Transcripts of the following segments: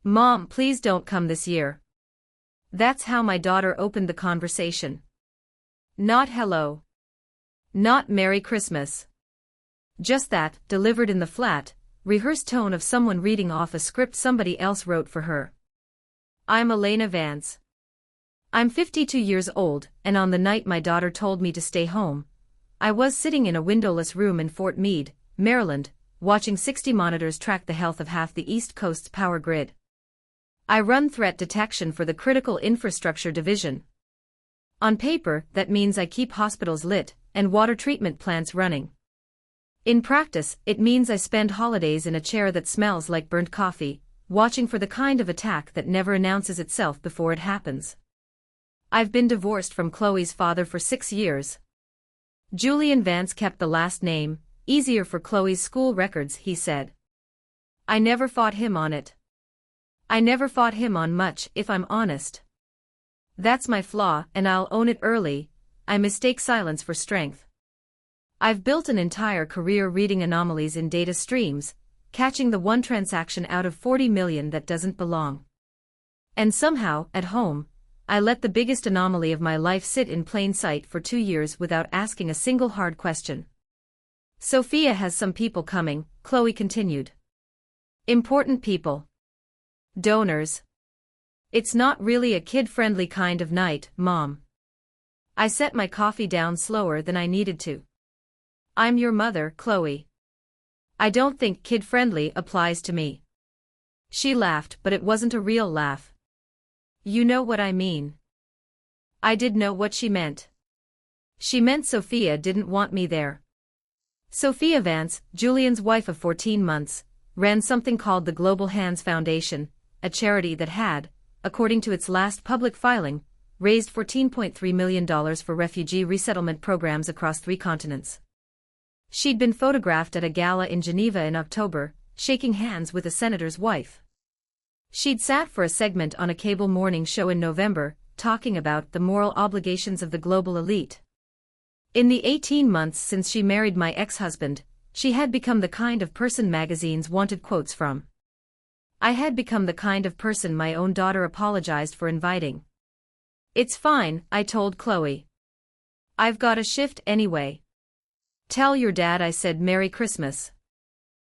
Mom, please don't come this year. That's how my daughter opened the conversation. Not hello. Not Merry Christmas. Just that, delivered in the flat, rehearsed tone of someone reading off a script somebody else wrote for her. I'm Elena Vance. I'm 52 years old, and on the night my daughter told me to stay home, I was sitting in a windowless room in Fort Meade, Maryland, watching 60 monitors track the health of half the East Coast's power grid. I run threat detection for the Critical Infrastructure Division. On paper, that means I keep hospitals lit and water treatment plants running. In practice, it means I spend holidays in a chair that smells like burnt coffee, watching for the kind of attack that never announces itself before it happens. I've been divorced from Chloe's father for 6 years. Julian Vance kept the last name, easier for Chloe's school records, he said. I never fought him on it. I never fought him on much, if I'm honest. That's my flaw, and I'll own it early. I mistake silence for strength. I've built an entire career reading anomalies in data streams, catching the one transaction out of 40 million that doesn't belong. And somehow, at home, I let the biggest anomaly of my life sit in plain sight for 2 years without asking a single hard question. Sophia has some people coming, Chloe continued. Important people. Donors. It's not really a kid-friendly kind of night, Mom. I set my coffee down slower than I needed to. I'm your mother, Chloe. I don't think kid-friendly applies to me. She laughed, but it wasn't a real laugh. You know what I mean. I did know what she meant. She meant Sophia didn't want me there. Sophia Vance, Julian's wife of 14 months, ran something called the Global Hands Foundation, a charity that had, according to its last public filing, raised $14.3 million for refugee resettlement programs across 3 continents. She'd been photographed at a gala in Geneva in October, shaking hands with a senator's wife. She'd sat for a segment on a cable morning show in November, talking about the moral obligations of the global elite. In the 18 months since she married my ex-husband, she had become the kind of person magazines wanted quotes from. I had become the kind of person my own daughter apologized for inviting. It's fine, I told Chloe. I've got a shift anyway. Tell your dad I said Merry Christmas.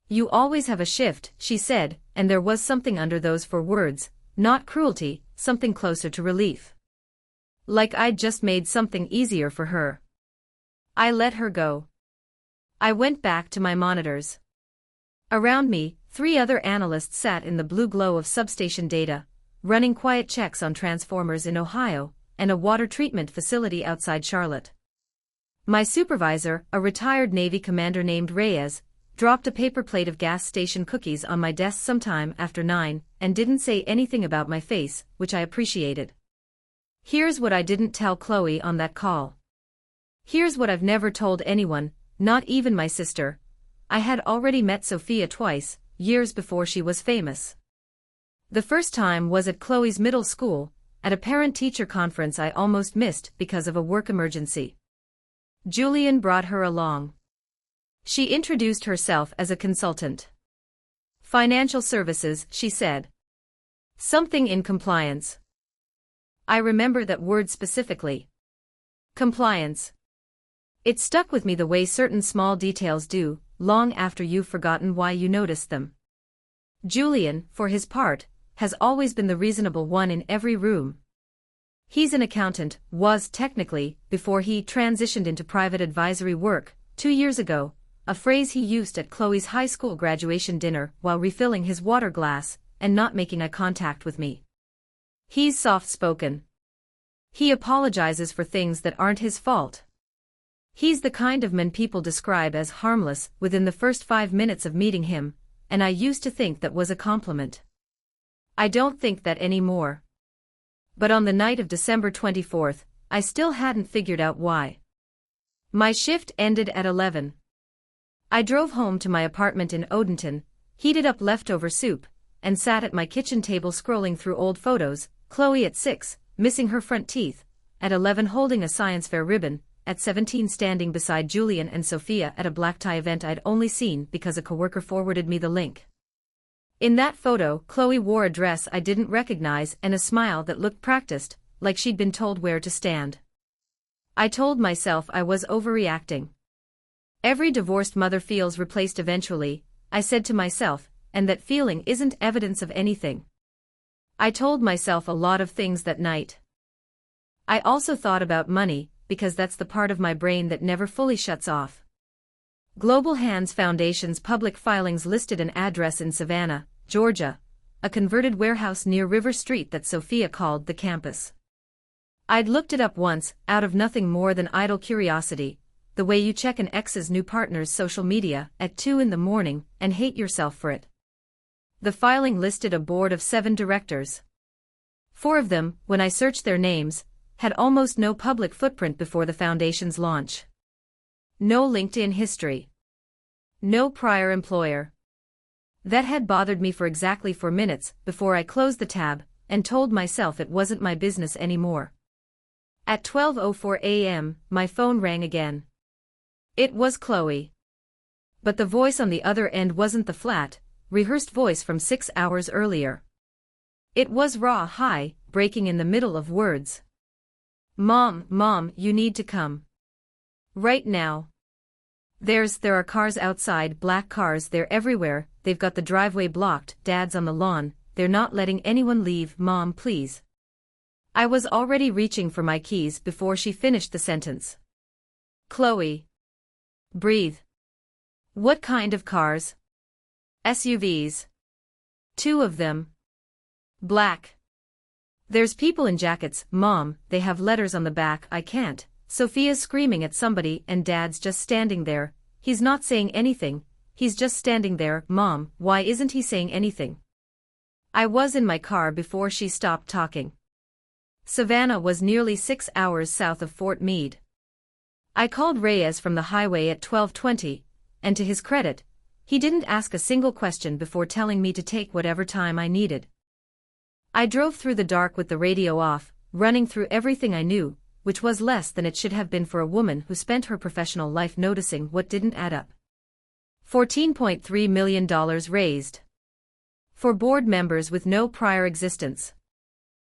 You always have a shift, she said, and there was something under those 4 words, not cruelty, something closer to relief. Like I'd just made something easier for her. I let her go. I went back to my monitors. Around me, 3 other analysts sat in the blue glow of substation data, running quiet checks on transformers in Ohio, and a water treatment facility outside Charlotte. My supervisor, a retired Navy commander named Reyes, dropped a paper plate of gas station cookies on my desk sometime after 9, and didn't say anything about my face, which I appreciated. Here's what I didn't tell Chloe on that call. Here's what I've never told anyone, not even my sister. I had already met Sophia twice, years before she was famous. The first time was at Chloe's middle school, at a parent-teacher conference I almost missed because of a work emergency. Julian brought her along. She introduced herself as a consultant. Financial services, she said. Something in compliance. I remember that word specifically. Compliance. It stuck with me the way certain small details do, long after you've forgotten why you noticed them. Julian, for his part, has always been the reasonable one in every room. He's an accountant, was technically, before he transitioned into private advisory work, 2 years ago, a phrase he used at Chloe's high school graduation dinner while refilling his water glass, and not making eye contact with me. He's soft-spoken. He apologizes for things that aren't his fault. He's the kind of man people describe as harmless within the first 5 minutes of meeting him, and I used to think that was a compliment. I don't think that anymore. But on the night of December 24th, I still hadn't figured out why. My shift ended at 11. I drove home to my apartment in Odenton, heated up leftover soup, and sat at my kitchen table scrolling through old photos, Chloe at 6, missing her front teeth, at 11 holding a science fair ribbon, at 17 standing beside Julian and Sophia at a black tie event I'd only seen because a coworker forwarded me the link. In that photo, Chloe wore a dress I didn't recognize and a smile that looked practiced, like she'd been told where to stand. I told myself I was overreacting. Every divorced mother feels replaced eventually, I said to myself, and that feeling isn't evidence of anything. I told myself a lot of things that night. I also thought about money, because that's the part of my brain that never fully shuts off. Global Hands Foundation's public filings listed an address in Savannah, Georgia, a converted warehouse near River Street that Sophia called the campus. I'd looked it up once, out of nothing more than idle curiosity, the way you check an ex's new partner's social media at 2 a.m. and hate yourself for it. The filing listed a board of 7 directors. 4 of them, when I searched their names, had almost no public footprint before the foundation's launch. No LinkedIn history. No prior employer. That had bothered me for exactly 4 minutes before I closed the tab and told myself it wasn't my business anymore. At 12:04 a.m., my phone rang again. It was Chloe. But the voice on the other end wasn't the flat, rehearsed voice from 6 hours earlier. It was raw, high, breaking in the middle of words. Mom, you need to come. Right now. There are cars outside, black cars, they're everywhere, they've got the driveway blocked, Dad's on the lawn, they're not letting anyone leave, Mom, please. I was already reaching for my keys before she finished the sentence. Chloe. Breathe. What kind of cars? SUVs. 2 of them. Black. There's people in jackets, Mom, they have letters on the back, I can't. Sophia's screaming at somebody and Dad's just standing there, he's not saying anything, he's just standing there, Mom, why isn't he saying anything? I was in my car before she stopped talking. Savannah was nearly 6 hours south of Fort Meade. I called Reyes from the highway at 12:20, and to his credit, he didn't ask a single question before telling me to take whatever time I needed. I drove through the dark with the radio off, running through everything I knew, which was less than it should have been for a woman who spent her professional life noticing what didn't add up. $14.3 million raised. For board members with no prior existence.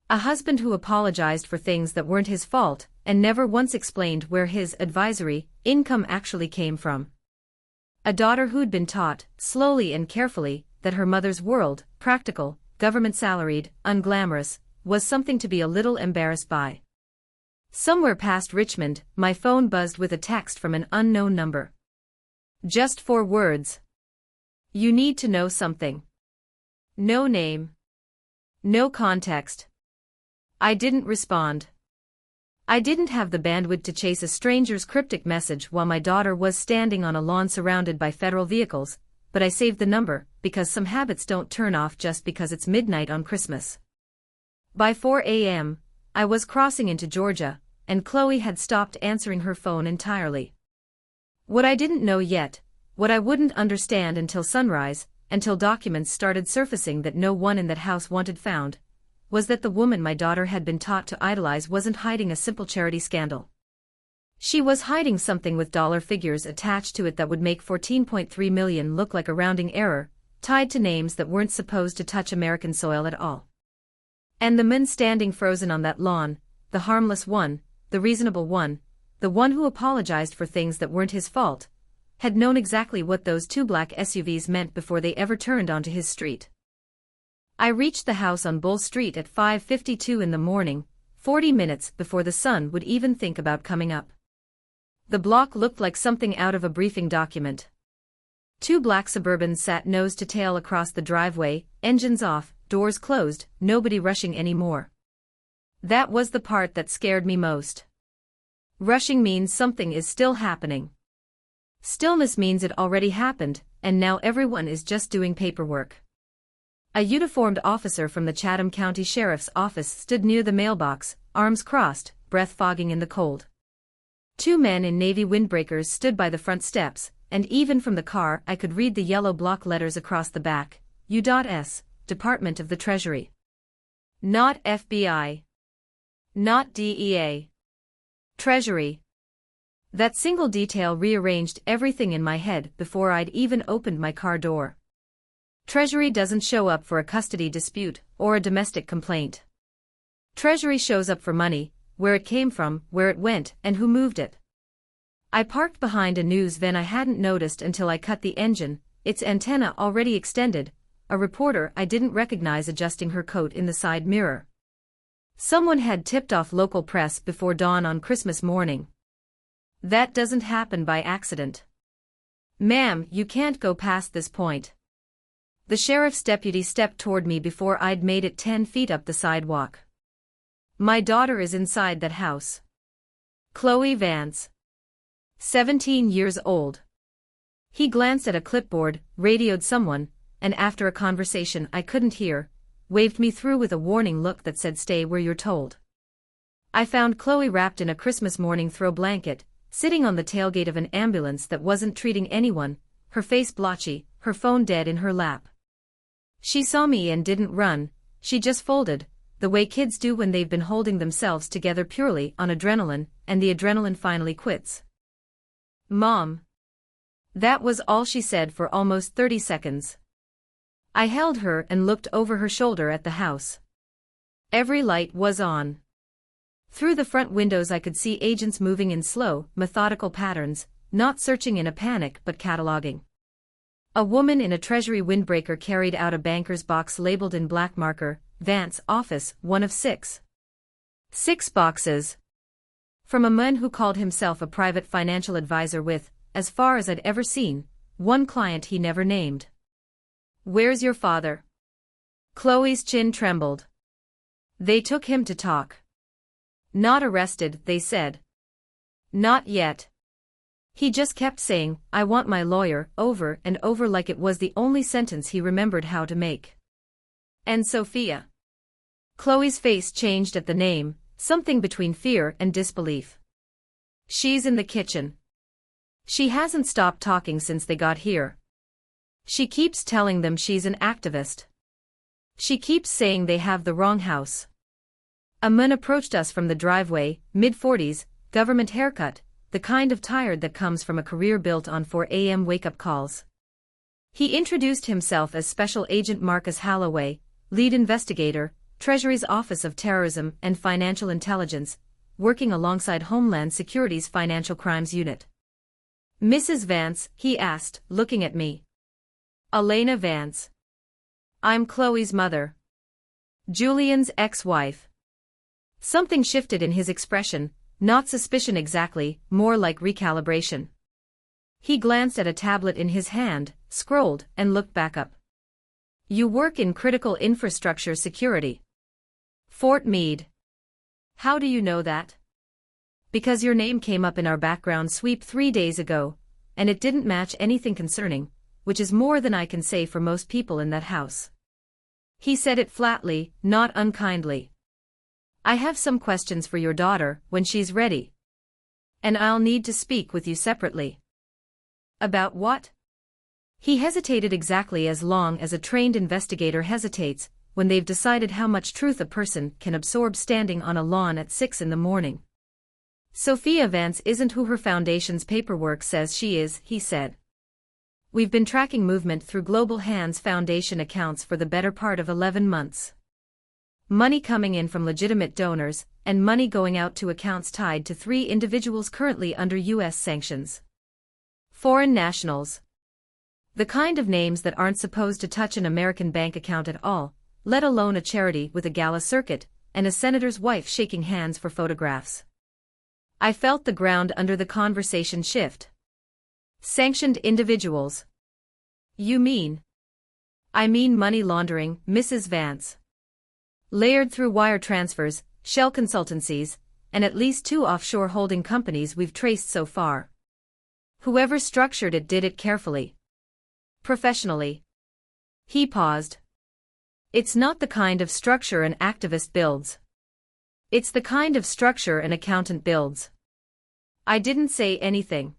A husband who apologized for things that weren't his fault, and never once explained where his advisory income actually came from. A daughter who'd been taught, slowly and carefully, that her mother's world, practical, government-salaried, unglamorous, was something to be a little embarrassed by. Somewhere past Richmond, my phone buzzed with a text from an unknown number. Just 4 words. You need to know something. No name. No context. I didn't respond. I didn't have the bandwidth to chase a stranger's cryptic message while my daughter was standing on a lawn surrounded by federal vehicles, but I saved the number, because some habits don't turn off just because it's midnight on Christmas. By 4 a.m., I was crossing into Georgia, and Chloe had stopped answering her phone entirely. What I didn't know yet, what I wouldn't understand until sunrise, until documents started surfacing that no one in that house wanted found, was that the woman my daughter had been taught to idolize wasn't hiding a simple charity scandal. She was hiding something with dollar figures attached to it that would make $14.3 million look like a rounding error, tied to names that weren't supposed to touch American soil at all. And the man standing frozen on that lawn, the harmless one, the reasonable one, the one who apologized for things that weren't his fault, had known exactly what those 2 black SUVs meant before they ever turned onto his street. I reached the house on Bull Street at 5:52 in the morning, 40 minutes before the sun would even think about coming up. The block looked like something out of a briefing document. 2 black Suburbans sat nose to tail across the driveway, engines off, doors closed, nobody rushing anymore. That was the part that scared me most. Rushing means something is still happening. Stillness means it already happened, and now everyone is just doing paperwork. A uniformed officer from the Chatham County Sheriff's Office stood near the mailbox, arms crossed, breath fogging in the cold. 2 men in navy windbreakers stood by the front steps, and even from the car I could read the yellow block letters across the back, U.S., Department of the Treasury. Not FBI. Not DEA. Treasury. That single detail rearranged everything in my head before I'd even opened my car door. Treasury doesn't show up for a custody dispute or a domestic complaint. Treasury shows up for money, where it came from, where it went, and who moved it. I parked behind a news van I hadn't noticed until I cut the engine, its antenna already extended, a reporter I didn't recognize adjusting her coat in the side mirror. Someone had tipped off local press before dawn on Christmas morning. That doesn't happen by accident. Ma'am, you can't go past this point. The sheriff's deputy stepped toward me before I'd made it 10 feet up the sidewalk. My daughter is inside that house. Chloe Vance. 17 years old. He glanced at a clipboard, radioed someone, and after a conversation I couldn't hear, waved me through with a warning look that said stay where you're told. I found Chloe wrapped in a Christmas morning throw blanket, sitting on the tailgate of an ambulance that wasn't treating anyone, her face blotchy, her phone dead in her lap. She saw me and didn't run, she just folded, the way kids do when they've been holding themselves together purely on adrenaline, and the adrenaline finally quits. Mom. That was all she said for almost 30 seconds. I held her and looked over her shoulder at the house. Every light was on. Through the front windows I could see agents moving in slow, methodical patterns, not searching in a panic but cataloging. A woman in a Treasury windbreaker carried out a banker's box labeled in black marker, Vance office, one of 6. 6 boxes. From a man who called himself a private financial advisor with, as far as I'd ever seen, one client he never named. Where's your father? Chloe's chin trembled. They took him to talk. Not arrested, they said. Not yet. He just kept saying, I want my lawyer, over and over like it was the only sentence he remembered how to make. And Sophia. Chloe's face changed at the name, something between fear and disbelief. She's in the kitchen. She hasn't stopped talking since they got here. She keeps telling them she's an activist. She keeps saying they have the wrong house. A man approached us from the driveway, mid-40s, government haircut, the kind of tired that comes from a career built on 4 a.m. wake-up calls. He introduced himself as Special Agent Marcus Halloway, lead investigator, Treasury's Office of Terrorism and Financial Intelligence, working alongside Homeland Security's Financial Crimes Unit. Mrs. Vance, he asked, looking at me. Elena Vance. I'm Chloe's mother. Julian's ex-wife. Something shifted in his expression, not suspicion exactly, more like recalibration. He glanced at a tablet in his hand, scrolled, and looked back up. You work in critical infrastructure security. Fort Meade. How do you know that? Because your name came up in our background sweep 3 days ago, and it didn't match anything concerning, which is more than I can say for most people in that house. He said it flatly, not unkindly. I have some questions for your daughter when she's ready. And I'll need to speak with you separately. About what? He hesitated exactly as long as a trained investigator hesitates when they've decided how much truth a person can absorb standing on a lawn at 6 in the morning. Sophia Vance isn't who her foundation's paperwork says she is, he said. We've been tracking movement through Global Hands Foundation accounts for the better part of 11 months. Money coming in from legitimate donors, and money going out to accounts tied to 3 individuals currently under U.S. sanctions. Foreign nationals. The kind of names that aren't supposed to touch an American bank account at all, let alone a charity with a gala circuit, and a senator's wife shaking hands for photographs. I felt the ground under the conversation shift. Sanctioned individuals. You mean? I mean money laundering, Mrs. Vance. Layered through wire transfers, shell consultancies, and at least 2 offshore holding companies we've traced so far. Whoever structured it did it carefully. Professionally. He paused. It's not the kind of structure an activist builds. It's the kind of structure an accountant builds. I didn't say anything.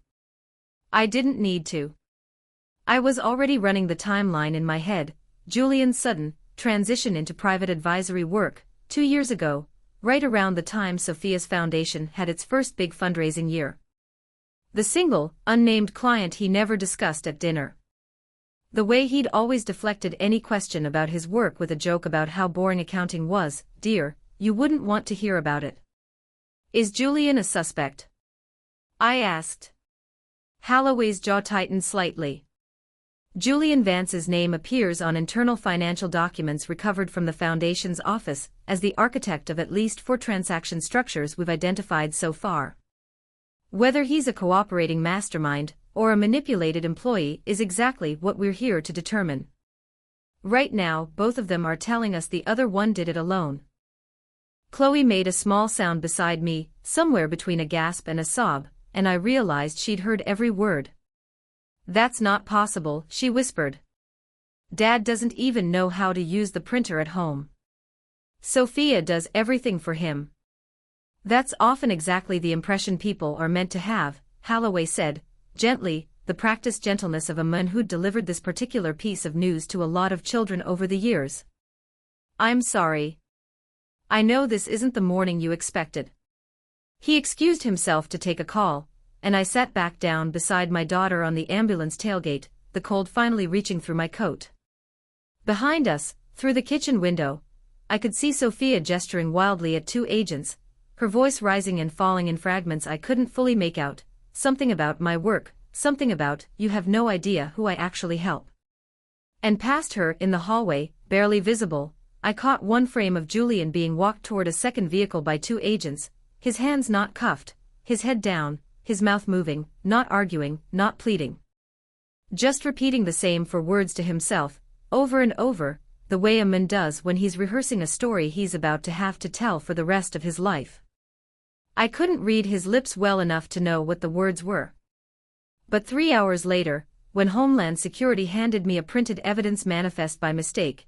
I didn't need to. I was already running the timeline in my head, Julian's sudden transition into private advisory work, 2 years ago, right around the time Sophia's foundation had its first big fundraising year. The single, unnamed client he never discussed at dinner. The way he'd always deflected any question about his work with a joke about how boring accounting was. "Dear, you wouldn't want to hear about it." "Is Julian a suspect?" I asked. Holloway's jaw tightened slightly. Julian Vance's name appears on internal financial documents recovered from the Foundation's office as the architect of at least 4 transaction structures we've identified so far. Whether he's a cooperating mastermind or a manipulated employee is exactly what we're here to determine. Right now, both of them are telling us the other one did it alone. Chloe made a small sound beside me, somewhere between a gasp and a sob, and I realized she'd heard every word. "That's not possible," she whispered. "Dad doesn't even know how to use the printer at home. Sophia does everything for him." "That's often exactly the impression people are meant to have," Holloway said, gently, the practiced gentleness of a man who'd delivered this particular piece of news to a lot of children over the years. "I'm sorry. I know this isn't the morning you expected." He excused himself to take a call, and I sat back down beside my daughter on the ambulance tailgate, the cold finally reaching through my coat. Behind us, through the kitchen window, I could see Sophia gesturing wildly at 2 agents, her voice rising and falling in fragments I couldn't fully make out, something about my work, something about, "You have no idea who I actually help." And past her in the hallway, barely visible, I caught one frame of Julian being walked toward a second vehicle by 2 agents, his hands not cuffed, his head down, his mouth moving, not arguing, not pleading. Just repeating the same 4 words to himself, over and over, the way a man does when he's rehearsing a story he's about to have to tell for the rest of his life. I couldn't read his lips well enough to know what the words were. But 3 hours later, when Homeland Security handed me a printed evidence manifest by mistake,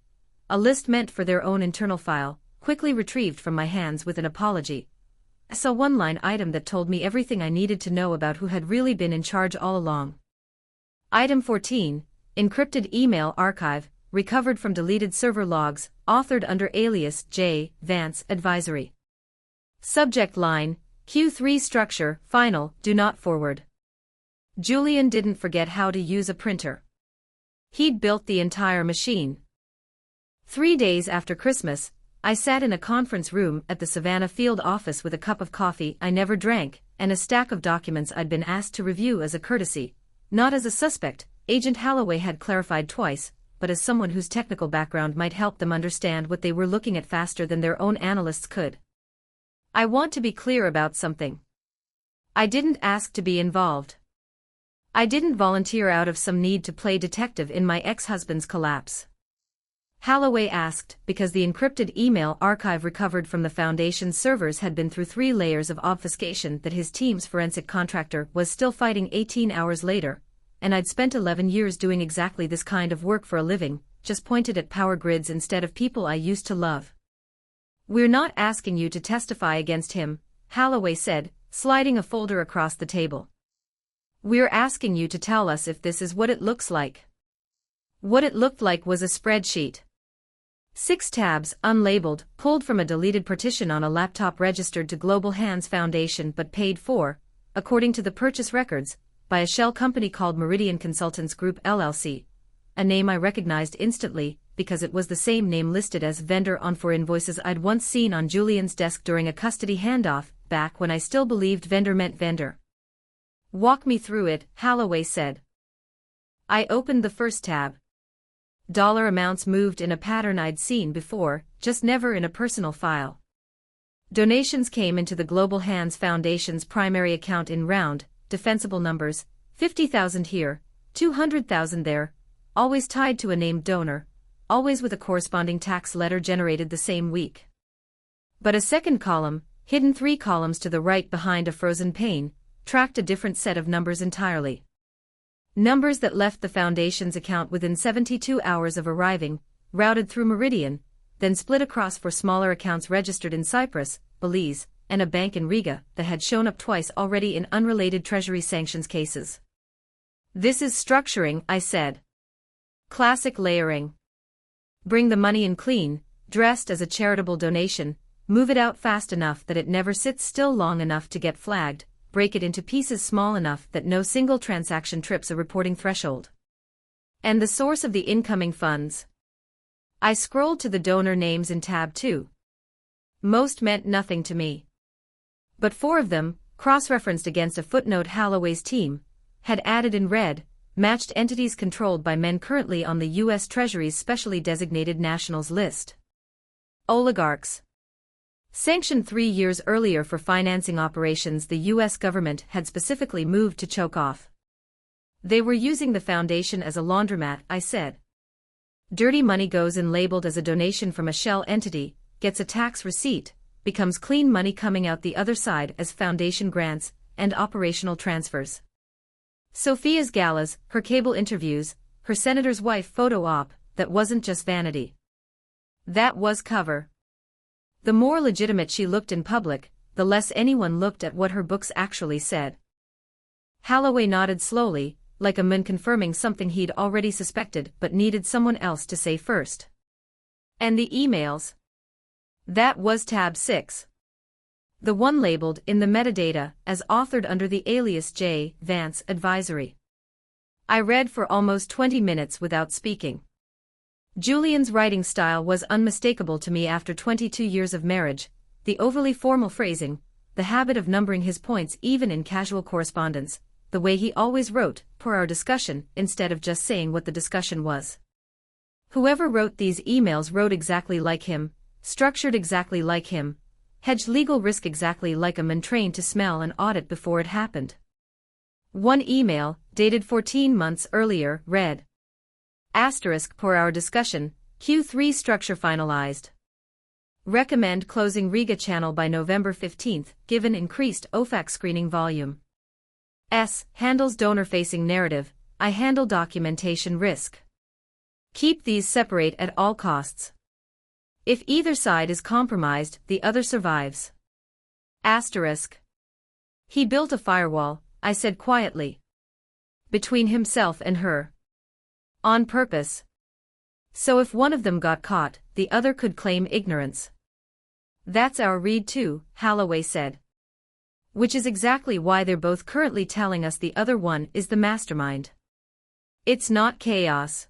a list meant for their own internal file, quickly retrieved from my hands with an apology, I saw one line item that told me everything I needed to know about who had really been in charge all along. Item 14, encrypted email archive, recovered from deleted server logs, authored under alias J. Vance Advisory. Subject line, Q3 structure, final, do not forward. Julian didn't forget how to use a printer. He'd built the entire machine. 3 days after Christmas, I sat in a conference room at the Savannah Field office with a cup of coffee I never drank, and a stack of documents I'd been asked to review as a courtesy, not as a suspect, Agent Holloway had clarified twice, but as someone whose technical background might help them understand what they were looking at faster than their own analysts could. I want to be clear about something. I didn't ask to be involved. I didn't volunteer out of some need to play detective in my ex-husband's collapse. Holloway asked because the encrypted email archive recovered from the Foundation's servers had been through 3 layers of obfuscation that his team's forensic contractor was still fighting 18 hours later, and I'd spent 11 years doing exactly this kind of work for a living, just pointed at power grids instead of people I used to love. "We're not asking you to testify against him," Holloway said, sliding a folder across the table. "We're asking you to tell us if this is what it looks like." What it looked like was a spreadsheet. 6 tabs, unlabeled, pulled from a deleted partition on a laptop registered to Global Hands Foundation but paid for, according to the purchase records, by a shell company called Meridian Consultants Group LLC, a name I recognized instantly because it was the same name listed as vendor on 4 invoices I'd once seen on Julian's desk during a custody handoff, back when I still believed vendor meant vendor. "Walk me through it," Holloway said. I opened the first tab. Dollar amounts moved in a pattern I'd seen before, just never in a personal file. Donations came into the Global Hands Foundation's primary account in round, defensible numbers, 50,000 here, 200,000 there, always tied to a named donor, always with a corresponding tax letter generated the same week. But a second column, hidden 3 columns to the right behind a frozen pane, tracked a different set of numbers entirely. Numbers that left the Foundation's account within 72 hours of arriving, routed through Meridian, then split across 4 smaller accounts registered in Cyprus, Belize, and a bank in Riga that had shown up twice already in unrelated Treasury sanctions cases. "This is structuring," I said. "Classic layering. Bring the money in clean, dressed as a charitable donation, move it out fast enough that it never sits still long enough to get flagged, break it into pieces small enough that no single transaction trips a reporting threshold. And the source of the incoming funds. I scrolled to the donor names in tab 2. Most meant nothing to me. But 4 of them, cross-referenced against a footnote Holloway's team, had added in red, matched entities controlled by men currently on the U.S. Treasury's specially designated nationals list. Oligarchs. Sanctioned 3 years earlier for financing operations the U.S. government had specifically moved to choke off. They were using the foundation as a laundromat, I said. Dirty money goes in labeled as a donation from a shell entity, gets a tax receipt, becomes clean money coming out the other side as foundation grants and operational transfers. Sophia's galas, her cable interviews, her senator's wife photo op, that wasn't just vanity. That was cover. The more legitimate she looked in public, the less anyone looked at what her books actually said. Holloway nodded slowly, like a man confirming something he'd already suspected but needed someone else to say first. And the emails? That was tab 6. The one labeled in the metadata as authored under the alias J. Vance Advisory. I read for almost 20 minutes without speaking. Julian's writing style was unmistakable to me after 22 years of marriage, the overly formal phrasing, the habit of numbering his points even in casual correspondence, the way he always wrote, per our discussion, instead of just saying what the discussion was. Whoever wrote these emails wrote exactly like him, structured exactly like him, hedged legal risk exactly like a man trained to smell and audit before it happened. One email, dated 14 months earlier, read: Asterisk per our discussion, Q3 structure finalized. Recommend closing Riga channel by November 15th, given increased OFAC screening volume. S. Handles donor-facing narrative, I handle documentation risk. Keep these separate at all costs. If either side is compromised, the other survives. Asterisk. He built a firewall, I said quietly. Between himself and her. On purpose. So if one of them got caught, the other could claim ignorance. That's our read too, Holloway said. Which is exactly why they're both currently telling us the other one is the mastermind. It's not chaos.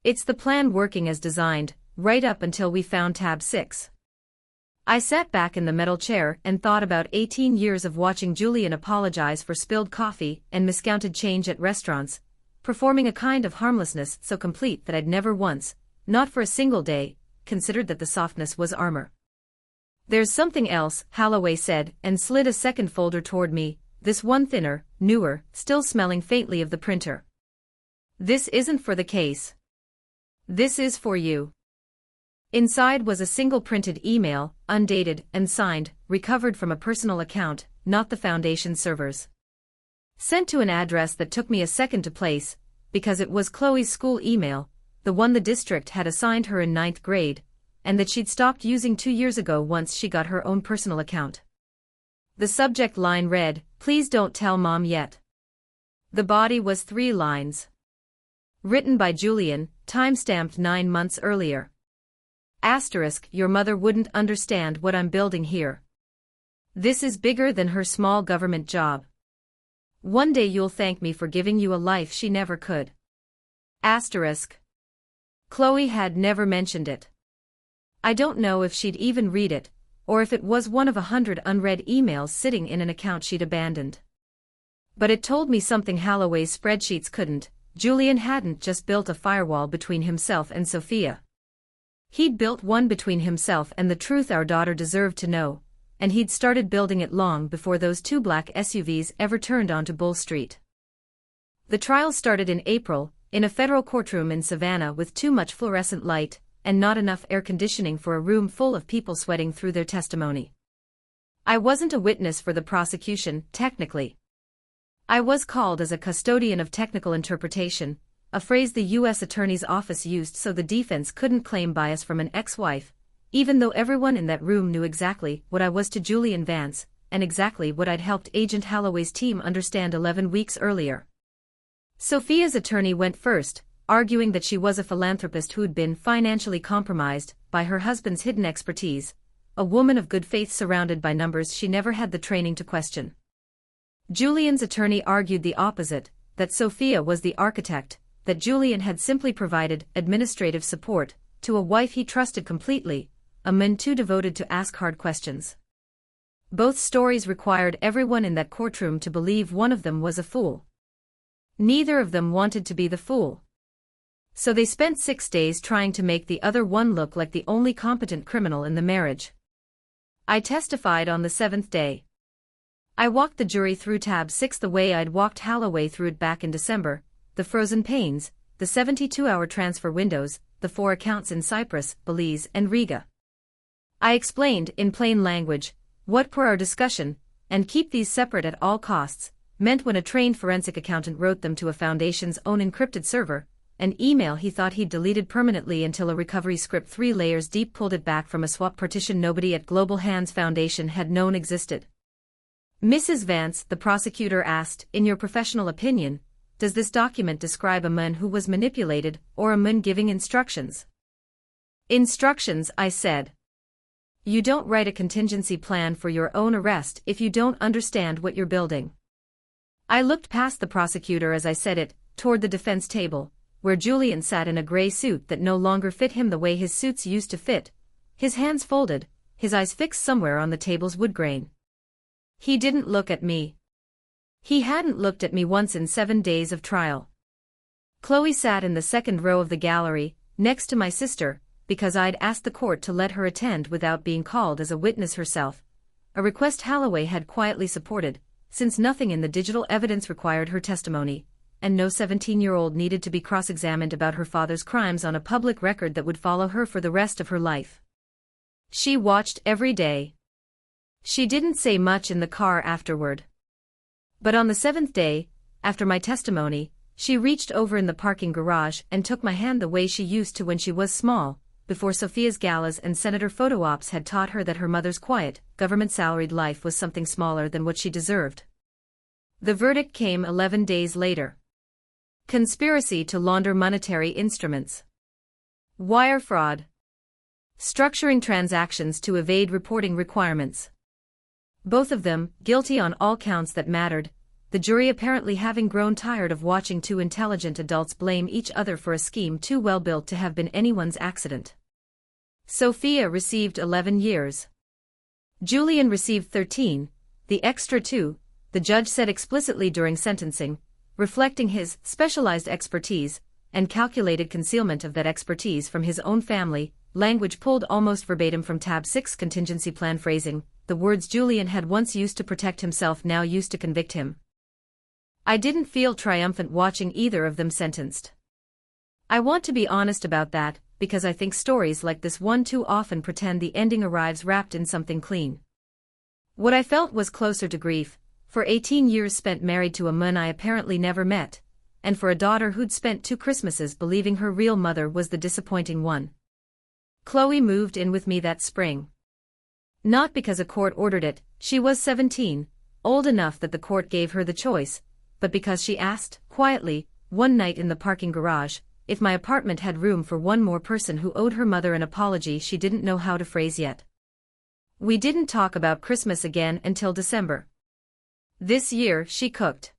It's the plan working as designed, right up until we found tab 6. I sat back in the metal chair and thought about 18 years of watching Julian apologize for spilled coffee and miscounted change at restaurants, performing a kind of harmlessness so complete that I'd never once, not for a single day, considered that the softness was armor. There's something else, Holloway said, and slid a second folder toward me, this one thinner, newer, still smelling faintly of the printer. This isn't for the case. This is for you. Inside was a single printed email, undated and signed, recovered from a personal account, not the foundation servers. Sent to an address that took me a second to place, because it was Chloe's school email, the one the district had assigned her in 9th grade, and that she'd stopped using 2 years ago once she got her own personal account. The subject line read, "Please don't tell Mom yet." The body was 3 lines. Written by Julian, time-stamped 9 months earlier. Asterisk, your mother wouldn't understand what I'm building here. This is bigger than her small government job. One day you'll thank me for giving you a life she never could. Asterisk. Chloe had never mentioned it. I don't know if she'd even read it, or if it was one of 100 unread emails sitting in an account she'd abandoned. But it told me something Holloway's spreadsheets couldn't. Julian hadn't just built a firewall between himself and Sophia. He'd built one between himself and the truth our daughter deserved to know, and he'd started building it long before those 2 black SUVs ever turned onto Bull Street. The trial started in April, in a federal courtroom in Savannah with too much fluorescent light, and not enough air conditioning for a room full of people sweating through their testimony. I wasn't a witness for the prosecution, technically. I was called as a custodian of technical interpretation, a phrase the U.S. Attorney's Office used so the defense couldn't claim bias from an ex-wife, even though everyone in that room knew exactly what I was to Julian Vance, and exactly what I'd helped Agent Holloway's team understand 11 weeks earlier. Sophia's attorney went first, arguing that she was a philanthropist who'd been financially compromised by her husband's hidden expertise, a woman of good faith surrounded by numbers she never had the training to question. Julian's attorney argued the opposite, that Sophia was the architect, that Julian had simply provided administrative support to a wife he trusted completely, a man too devoted to ask hard questions. Both stories required everyone in that courtroom to believe one of them was a fool. Neither of them wanted to be the fool. So they spent 6 days trying to make the other one look like the only competent criminal in the marriage. I testified on the 7th day. I walked the jury through tab 6 the way I'd walked Holloway through it back in December, the frozen panes, the 72-hour transfer windows, the 4 accounts in Cyprus, Belize and Riga. I explained, in plain language, what per our discussion, and keep these separate at all costs, meant when a trained forensic accountant wrote them to a foundation's own encrypted server, an email he thought he'd deleted permanently until a recovery script 3 layers deep pulled it back from a swap partition nobody at Global Hands Foundation had known existed. Mrs. Vance, the prosecutor asked, in your professional opinion, does this document describe a man who was manipulated or a man giving instructions? Instructions, I said. You don't write a contingency plan for your own arrest if you don't understand what you're building. I looked past the prosecutor as I said it, toward the defense table, where Julian sat in a gray suit that no longer fit him the way his suits used to fit, his hands folded, his eyes fixed somewhere on the table's wood grain. He didn't look at me. He hadn't looked at me once in 7 days of trial. Chloe sat in the second row of the gallery, next to my sister, because I'd asked the court to let her attend without being called as a witness herself, a request Holloway had quietly supported, since nothing in the digital evidence required her testimony, and no 17-year-old needed to be cross-examined about her father's crimes on a public record that would follow her for the rest of her life. She watched every day. She didn't say much in the car afterward. But on the 7th day, after my testimony, she reached over in the parking garage and took my hand the way she used to when she was small, before Sophia's galas and senator photo ops had taught her that her mother's quiet, government-salaried life was something smaller than what she deserved. The verdict came 11 days later. Conspiracy to launder monetary instruments. Wire fraud. Structuring transactions to evade reporting requirements. Both of them, guilty on all counts that mattered, the jury apparently having grown tired of watching 2 intelligent adults blame each other for a scheme too well built to have been anyone's accident. Sophia received 11 years. Julian received 13, the extra 2, the judge said explicitly during sentencing, reflecting his specialized expertise and calculated concealment of that expertise from his own family, language pulled almost verbatim from tab 6 contingency plan phrasing, the words Julian had once used to protect himself now used to convict him. I didn't feel triumphant watching either of them sentenced. I want to be honest about that, because I think stories like this one too often pretend the ending arrives wrapped in something clean. What I felt was closer to grief, for 18 years spent married to a man I apparently never met, and for a daughter who'd spent 2 Christmases believing her real mother was the disappointing one. Chloe moved in with me that spring. Not because a court ordered it, she was 17, old enough that the court gave her the choice, but because she asked, quietly, one night in the parking garage, if my apartment had room for one more person who owed her mother an apology she didn't know how to phrase yet. We didn't talk about Christmas again until December. This year she cooked.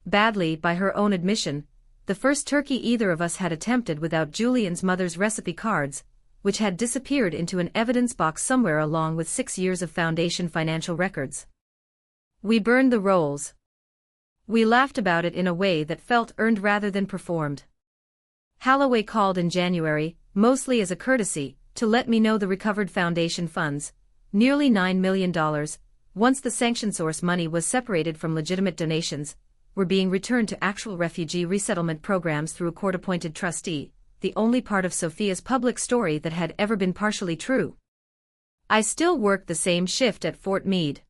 Badly, by her own admission, the first turkey either of us had attempted without Julian's mother's recipe cards, which had disappeared into an evidence box somewhere along with 6 years of foundation financial records. We burned the rolls. We laughed about it in a way that felt earned rather than performed. Holloway called in January, mostly as a courtesy, to let me know the recovered foundation funds, nearly $9 million, once the sanction source money was separated from legitimate donations, were being returned to actual refugee resettlement programs through a court-appointed trustee, the only part of Sophia's public story that had ever been partially true. I still worked the same shift at Fort Meade.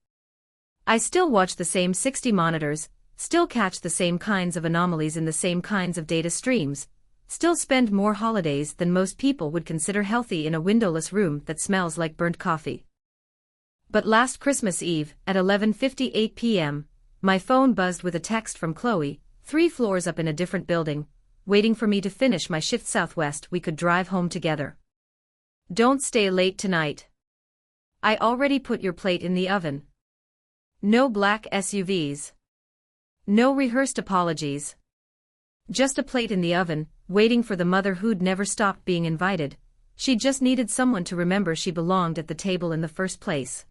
I still watch the same 60 monitors, still catch the same kinds of anomalies in the same kinds of data streams, still spend more holidays than most people would consider healthy in a windowless room that smells like burnt coffee. But last Christmas Eve, at 11:58 p.m., my phone buzzed with a text from Chloe, 3 floors up in a different building, waiting for me to finish my shift southwest we could drive home together. Don't stay late tonight. I already put your plate in the oven. No black SUVs. No rehearsed apologies. Just a plate in the oven, waiting for the mother who'd never stopped being invited. She just needed someone to remember she belonged at the table in the first place.